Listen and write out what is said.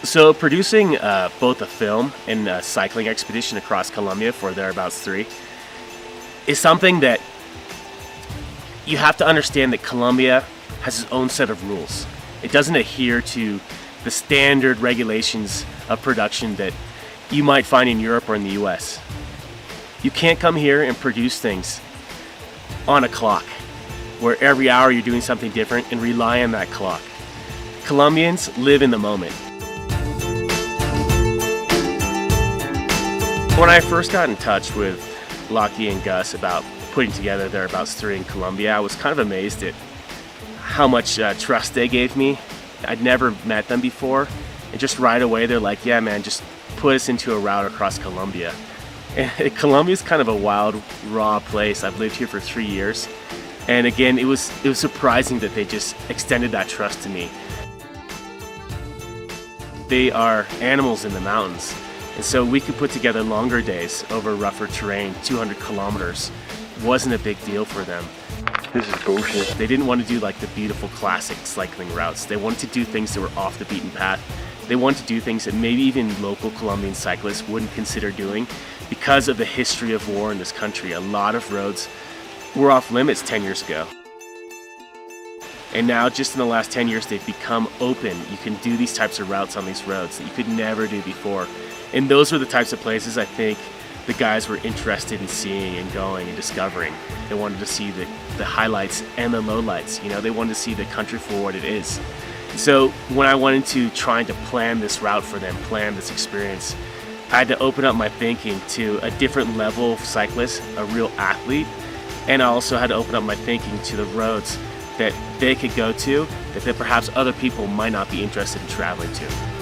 So producing both a film and a cycling expedition across Colombia for Thereabouts 3 is something that you have to understand that Colombia has its own set of rules. It doesn't adhere to the standard regulations of production that you might find in Europe or in the US. You can't come here and produce things on a clock, where every hour you're doing something different and rely on that clock. Colombians live in the moment. When I first got in touch with Lachlan and Gus about putting together Thereabouts 3 in Colombia, I was kind of amazed at how much trust they gave me. I'd never met them before, and just right away they're like, yeah man, just put us into a route across Colombia. And Colombia's kind of a wild, raw place. I've lived here for 3 years, and again, it was surprising that they just extended that trust to me. They are animals in the mountains, and so we could put together longer days over rougher terrain. 200 kilometers wasn't a big deal for them. This is bullshit. They didn't want to do like the beautiful classic cycling routes. They wanted to do things that were off the beaten path. They wanted to do things that maybe even local Colombian cyclists wouldn't consider doing because of the history of war in this country. A lot of roads were off limits 10 years ago. And now, just in the last 10 years, they've become open. You can do these types of routes on these roads that you could never do before. And those were the types of places I think the guys were interested in seeing and going and discovering. They wanted to see the highlights and the lowlights. You know, they wanted to see the country for what it is. So when I went into trying to plan this route for them, plan this experience, I had to open up my thinking to a different level of cyclist, a real athlete, and I also had to open up my thinking to the roads that they could go to that perhaps other people might not be interested in traveling to.